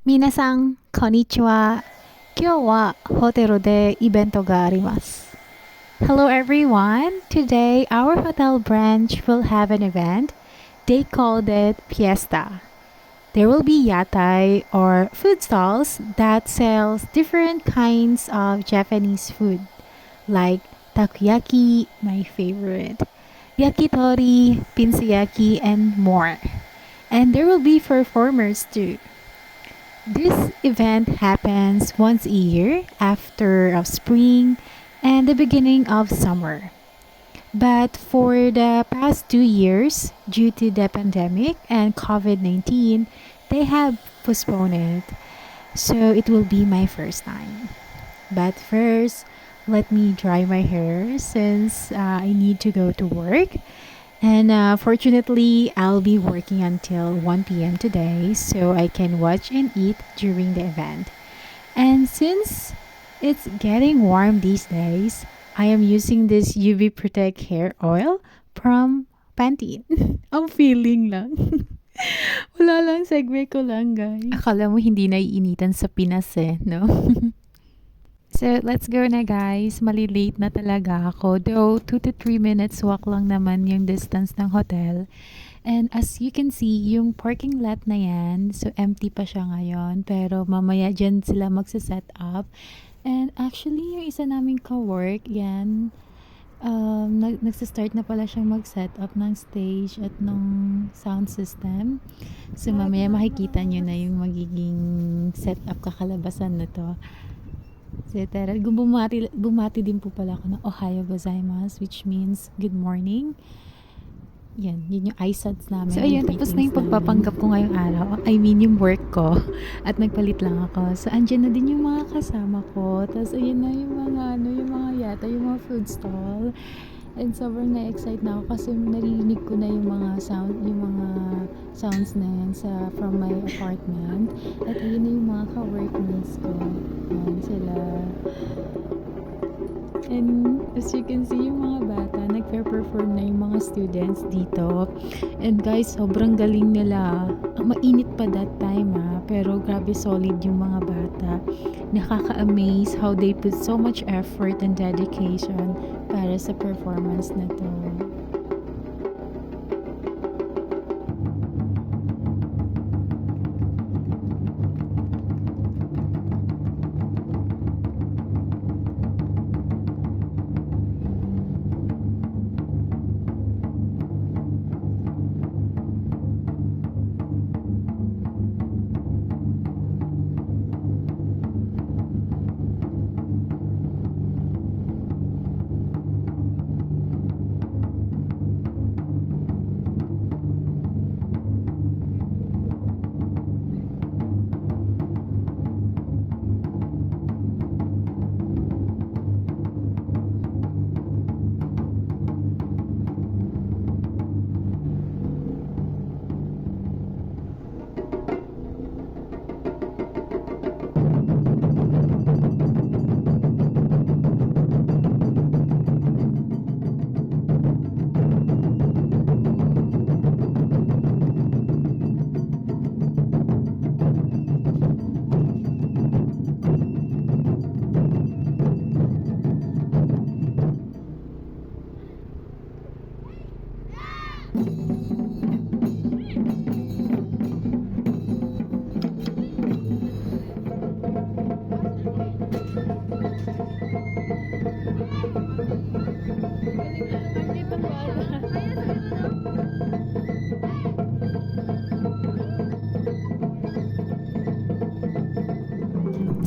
Minasan, konnichiwa. 今日はホテルでイベントがあります. Hello everyone. Today our hotel branch will have an event. They called it Fiesta. There will be yatai or food stalls that sells different kinds of Japanese food like takoyaki, my favorite, yakitori, pinsiyaki, and more. And there will be performers too. This event happens once a year after of spring and the beginning of summer. But for the past 2 years, due to the pandemic and COVID-19, they have postponed it. So it will be my first time. But first, let me dry my hair since I need to go to work. And fortunately, I'll be working until 1 p.m. today so I can watch and eat during the event. And since it's getting warm these days, I am using this UV Protect hair oil from Pantene. Ang feeling lang. Wala lang, segue ko lang guys. Akala mo hindi naiinitan sa Pinas no? So, let's go na guys. Malilate na talaga ako. Though, 2 to 3 minutes walk lang naman yung distance ng hotel. And as you can see, yung parking lot na yan, so empty pa siya ngayon. Pero mamaya dyan sila magsa-set up. And actually, yung isa naming ka-work, yan, nagsistart na pala siyang mag-set up ng stage at ng sound system. So mamaya makikita nyo na yung magiging set up kakalabasan na to. So tara, bumati din po pala ako ng Ohayo gozaimasu, which means good morning. Yan, yun yung aisats namin. So ayun, tapos na yung pagpapanggap ko ngayong araw. I mean yung work ko. At nagpalit lang ako. So andyan na din yung mga kasama ko. Tapos ayun na yung mga yata, yung mga food stall. And sobrang na-excite na ako kasi naririnig ko na yung mga sounds na yan from my apartment. At ayun na yung mga ka-workmates ko. Yan sila. And as you can see, yung mga bata, nagpe-perform na yung mga students dito. And guys, sobrang galing nila. Mainit pa that time pero grabe solid yung mga bata. Nakaka-amaze how they put so much effort and dedication para sa performance na to.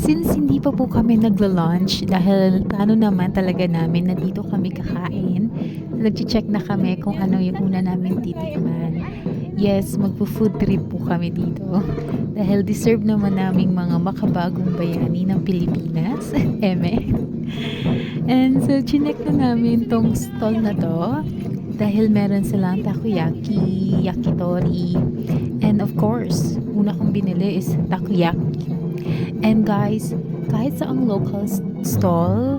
Since hindi pa po kami naglo-lunch dahil plano naman talaga namin na dito kami kakain, nag-check na kami kung ano yung una namin titikman. Yes, magpo-food trip po kami dito dahil deserve naman naming mga makabagong bayani ng Pilipinas. Eme. And so, chinek na namin tong stall na to dahil meron silang takoyaki, yakitori, and of course, una kong binili is takoyaki. And guys, kahit sa ang local stall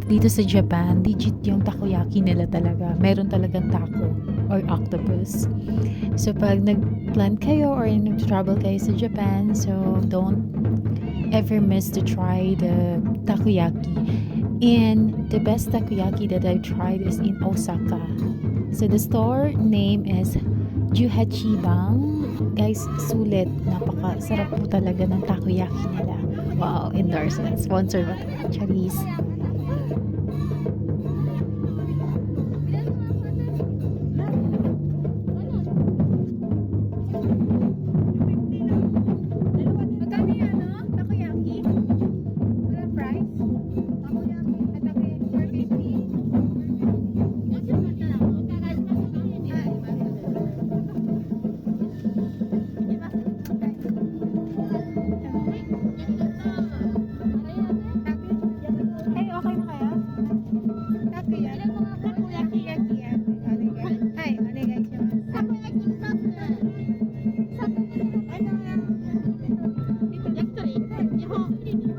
dito sa Japan, legit yung takoyaki nila talaga. Meron talagang taco or octopus. So pag nag-plan kayo or nag-travel kayo sa Japan, so don't ever miss to try the takoyaki. And the best takoyaki that I've tried is in Osaka. So the store name is Juhachibang. Guys, sulit. Napaka-sarap po talaga ng takoyaki nila. Wow, endorsement. Sponsor ba? Charis. Magkano yan, no? Takoyaki? Walang price? Takoyaki? At takoyaki? 450? Hey, okay na kaya? Takoyaki? Takoyaki yaki yan. Hi, onegaishimasu. Takoyaki sauce. Ano nga? 焼き鳥日本フリップの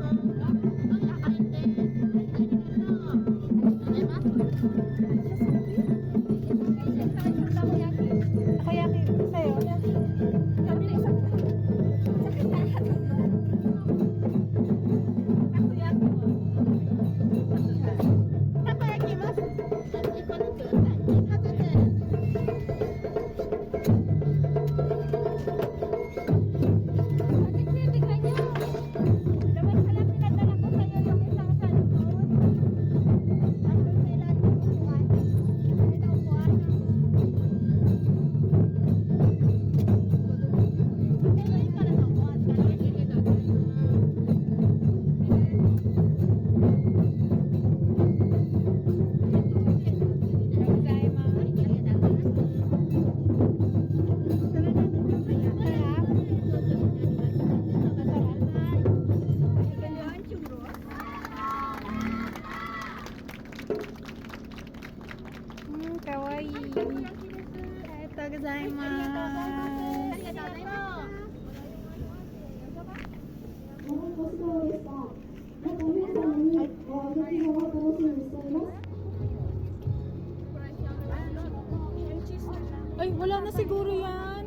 中入ってありがとうございます Takoyaki sa'yo. Kami na isang Takoyaki mas? Kawaii. Arigatou gozaimasu. Ay, wala na siguro yan.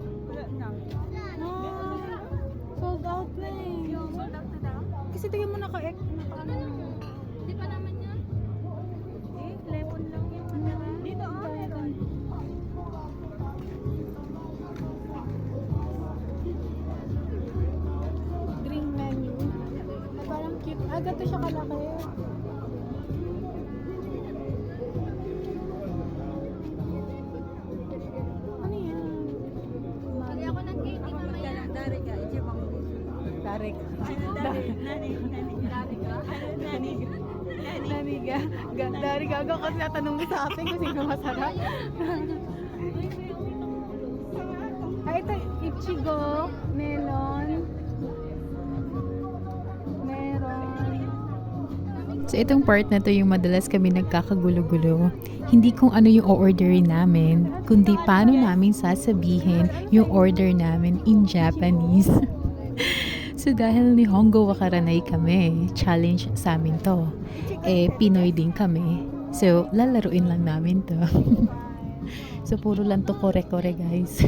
Ah, sold out na eh. Kasi tingin mo naka-ek. Di pa naman yan? Lemon lang yun. Dito meron. Green menu. Ay, parang cute. Ah, gato siya kalaki. Ano yan? Bili ako ng katie mamaya. Dari ka. Naniga. Dari ka. Hanggang kasi natanong mo sa akin kung sino masarap. Ay, ito. Ichigo. Melon. Meron. So itong part na to yung madalas kami nagkakagulo-gulo. Hindi kung ano yung o-orderin namin, kundi paano namin sasabihin yung order namin in Japanese. So dahil ni Hongo Wakaranay kami, challenge sa amin to. Eh, Pinoy din kami. So, lalaruin lang namin to. So, puro lang to kore-kore, guys.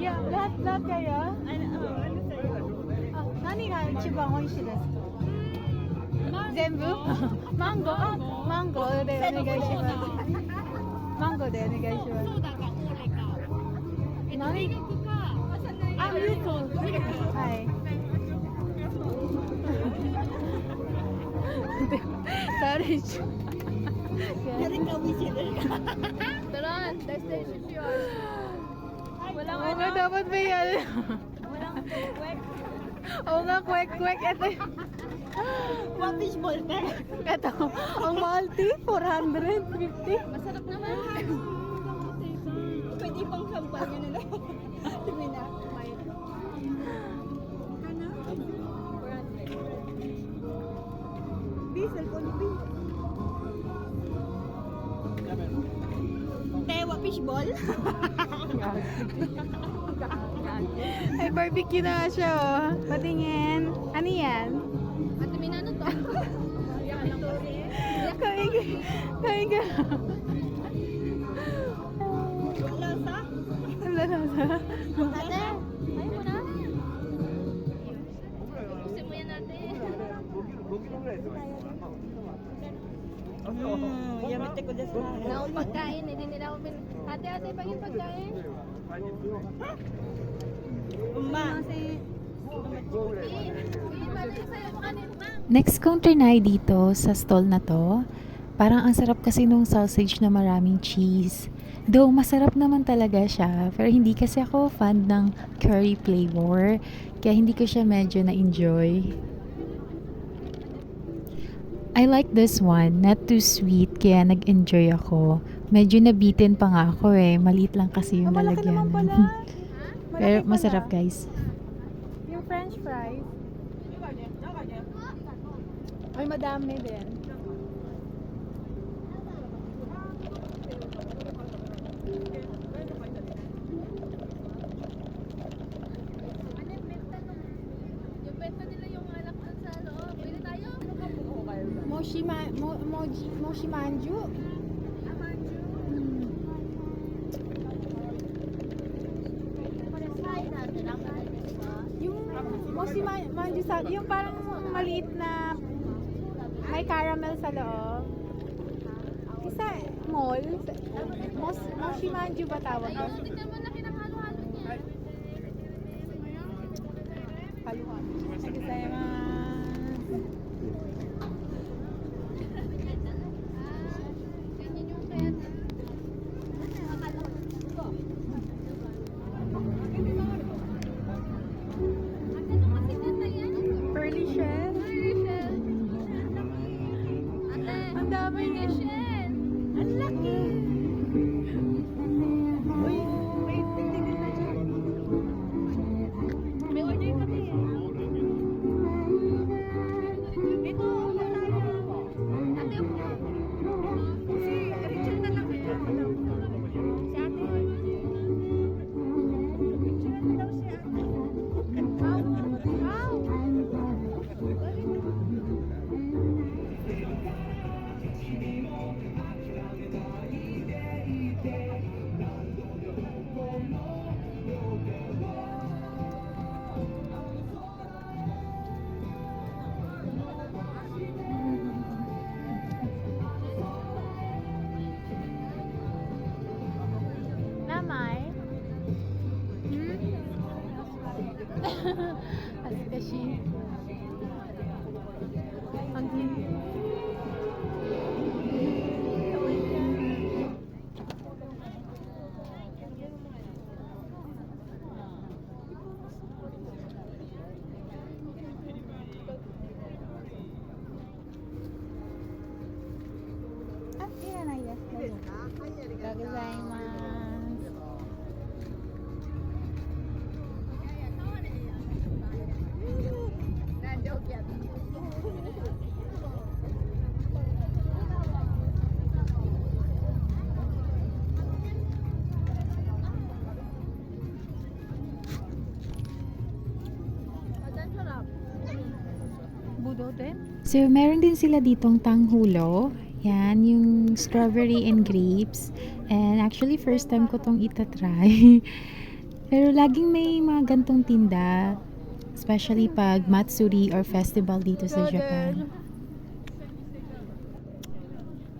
Yeah, lahat kaya? Nani ga ichiban oishii desu ka? Zenbu? Mango? Mango de onegai shimasu. Mango de onegai shimasu. Nani? Ah, milko. Hai. Dari ka umishiru ka? Taran, testation yun. Walang ano, dapat may yan. Walang kwek. Oo nga, kwek. Ito yung fishball ka. Ito, ang mahal ti, 450. Masarap naman. Pwede pang kampanya nila. Sabi na. Diesel ko ni Tewa fishball. Ay, barbecue na siya, oh. Patingin. Ano yan? Ate, may ano to? Kain ka. Kain ka. Ang lasa. Ate, ayaw mo na? Gusto mo yan ate. Naon pagkain, hindi nila ako Ate, pagin pagkain. Next kong trinay dito sa stall na to, parang ang sarap kasi nung sausage na maraming cheese. Though masarap naman talaga siya, pero hindi kasi ako fan ng curry flavor, kaya hindi ko siya medyo na-enjoy. I like this one, not too sweet, kaya nag-enjoy ako. Medyo nabitin pa nga ako maliit lang kasi yung Malaki naman pala. lalagyan. Pero Malaki pala. masarap guys. Yung french fries. Ay, madami din. Yung benta nila yung alak doon sa loob. Pwede tayo? Moshimanju. Yung Moshimanju sa, yung parang maliit na may caramel sa loob. Isa, mall. Moshimanju ba tawag Ayun, yun? tignan mo na kinakalo-halo niya. Kaluhan. Nagkasayama. Ganyan yung pet. Pearly shell. Ang dami niya. Ang laki. Uy, wait, tignan na dyan. May order kami. Ito, ako tayo. Si Richard na lang. Si ate. Richard na daw si ate. Wow. Namay. Askashi. Ang budo din. So, meron din sila ditong tanghulo. Yan, yung strawberry and grapes. And actually, first time ko tong itatry. Pero laging may mga gantong tinda. Especially pag Matsuri or festival dito sa Japan.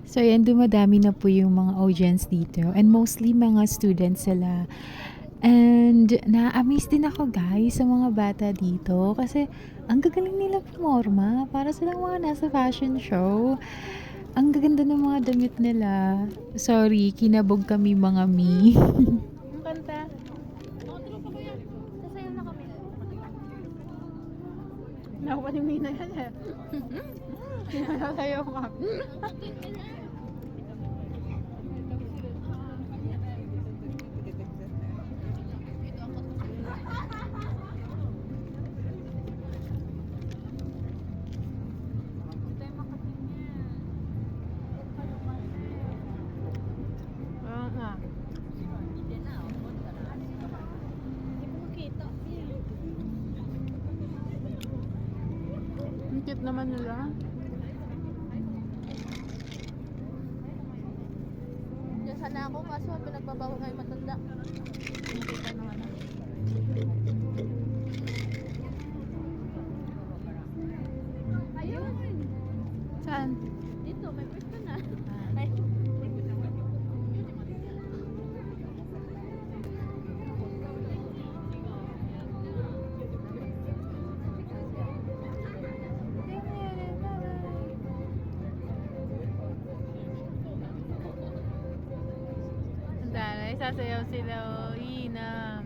So, yan, dumadami na po yung mga audience dito. And mostly mga students sila. And na-amaze din ako guys sa mga bata dito. Kasi ang gagaling nila pumorma. Para silang mga nasa fashion show. Ang gaganda ng mga damit nila. Sorry, kinabog kami mga mi. Ang kanta. Sasayaw na kami. Nakupalimina yan eh. Sasayaw ka. Oo nga. Hindi ko makita. Ang cute naman nila. Diyan sana ako kaso pinagbabawa kayo matanda. Nakita naman na. Ayun! Saan? Dito, may pwesto na. Ay. Ang dami, sasayaw sila. Oh. Ina.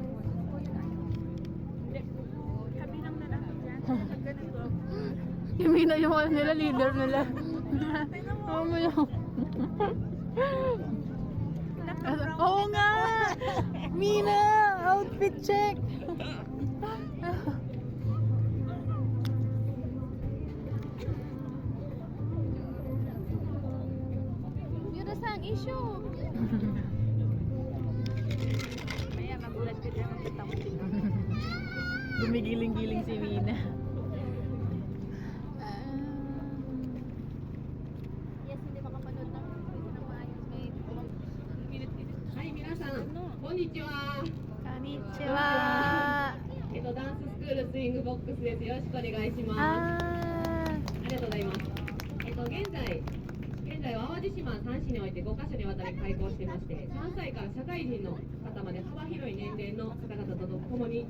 Kabilang na lang dyan. Ganito. Yung Mina, yung ano nila, leader nila. Oo mo yung... Oo nga! Mina! Outfit check! Yun na sa ang issue. Maya, magulat ka dyan. Magkita mo dito. Gumigiling-giling si Mina. Yes, hindi makapanood ng pwede ng maayos. May minute-minute. はい、皆さん、こんにちは。 Konnichiwa! ダンススクールスイングボックスです。よろしくお願いします。あありがとうございます。現在は淡路島3市において5カ所にわたり開校してまして、3歳から社会人の方まで幅広い年齢の方々と共に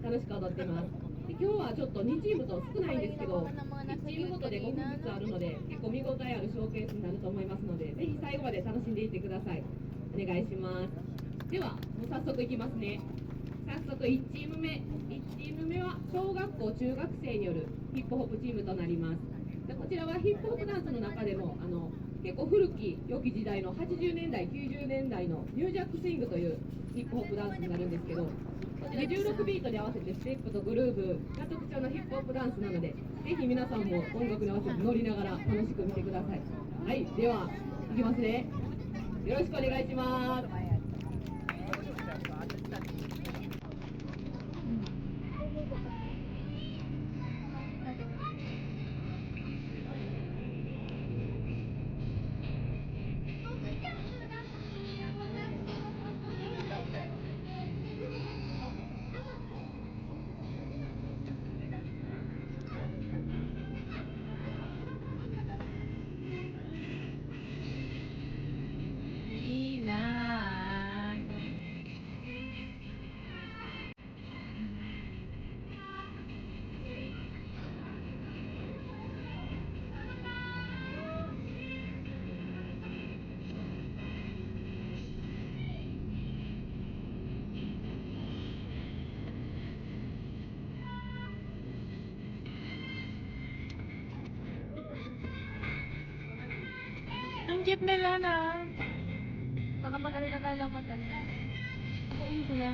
楽しく踊っています。で今日はちょっと2チームと少ないんですけど、1チームごとで5分ずつあるので、結構見応えあるショーケースになると思いますので、ぜひ最後まで楽しんでいってください。お願いします。では、もう早速いきますね。早速1チーム目は小学校中学生によるヒップホップチームとなります。でこちらはヒップホップダンスの中でも結構古き良き時代の80年代90年代のニュージャックスイングというヒップホップダンスになるんですけど、こちら16ビートに合わせてステップとグルーブが特徴のヒップホップダンスなので、ぜひ皆さんも音楽に合わせて乗りながら楽しく見てください。はい、ではいきますね。よろしくお願いします。いいなぁ。Ang cute nila na. Baka magaling na lang matanda. Ayun sila.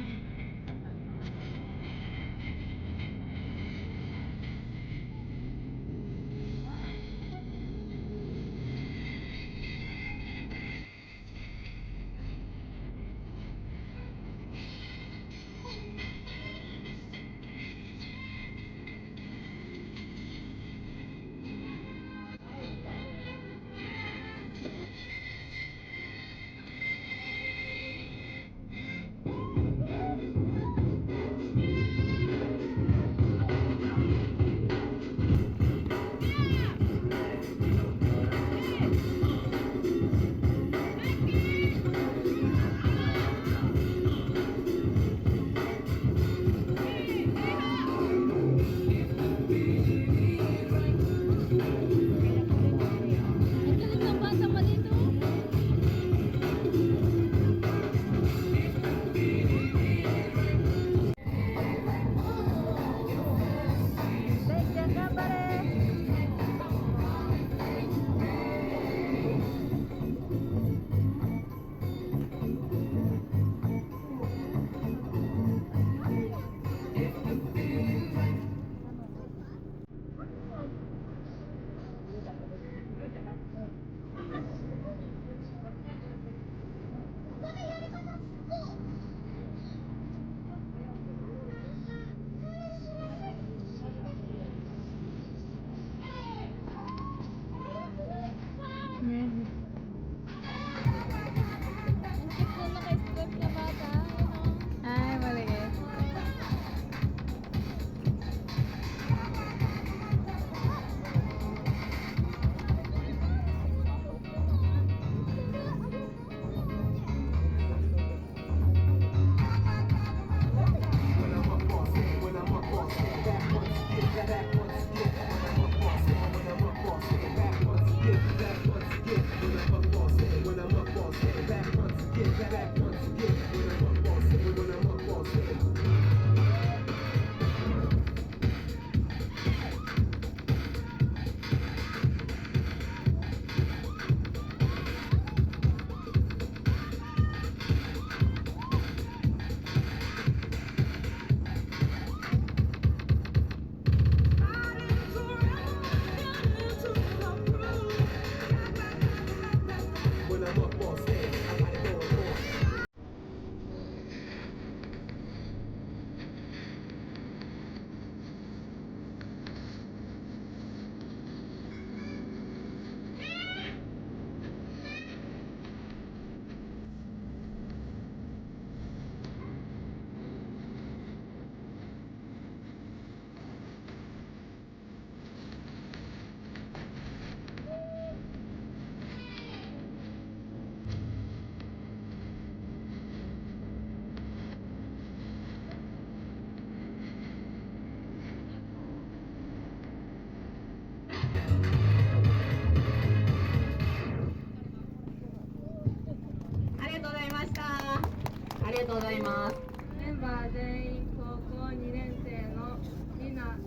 がとうございます。メンバー全員高校2年生のみんな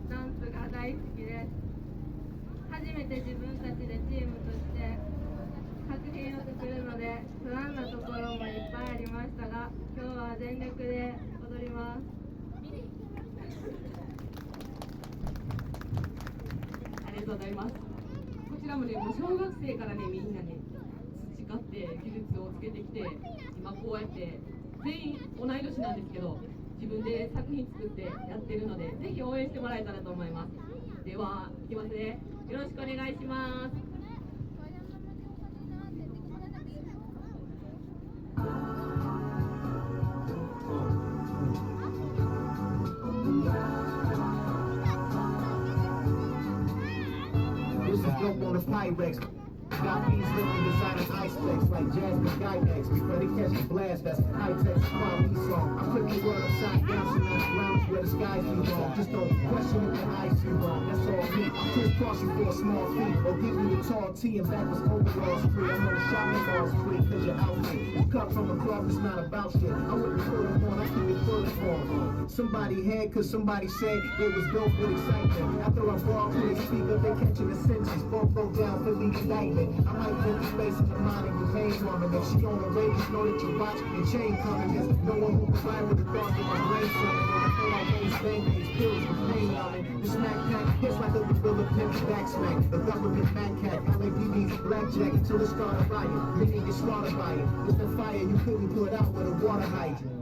ダンスが大好きです。初めて自分たちでチームとして作品を作るので不安なところもいっぱいありましたが、今日は全力で踊ります。ありがとうございます。こちらもね、もう小学生からね、みんなね、培って技術をつけてきて、今こうやって全員同い年なんですけど、自分で作品作ってやってるので、ぜひ応援してもらえたらと思います。では、いきますね。よろしくお願いします。This is dope on the Pyrex. Got these living designer ice flex like Jasmine Gynex. Before they catch the blast, that's high-tech quality song. I flip the world upside down, so now the lounge where the skies be wrong. Just don't question it and I see wrong. That's all me. I crisscross you for a small fee, or give you the tall T and backwards overalls free. I'm on the shopping bars free, cause your outfit is cut from a cloth that's not about shit. I wouldn't put it on, I keep it full of form. Somebody had, cause somebody said it was dope with excitement. After I brought with a speaker, they catching the senses. Both go down for the indictment. I might put the space in the mind and remain woman. If she on the radio, know that you watch the chain coming. There's no one who can find with the thoughts of my brain forming. And I feel like these band-aids, pills with pain on it. The smack pack hits like a gorilla pimp back smack. The government back cat, LAPD's blackjack until it start a riot. Meaning you slaughtered by it. It's the fire you couldn't put out with a water hydrant.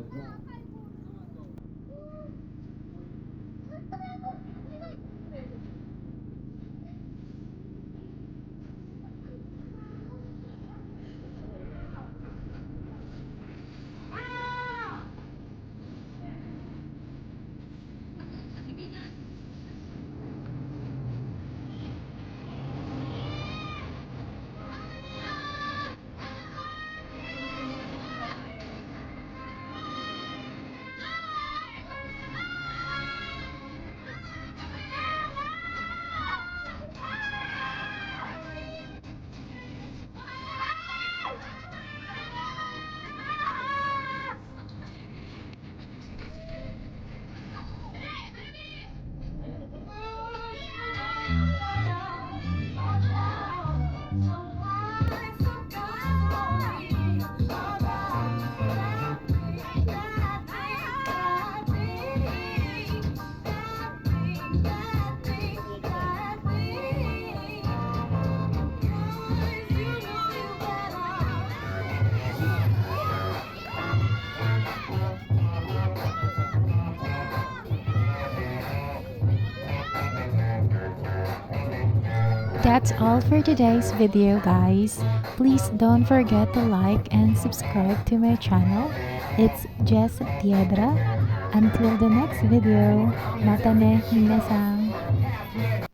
That's all for today's video, guys. Please don't forget to like and subscribe to my channel. It's Jess Tiedra. Until the next video, matane minasan.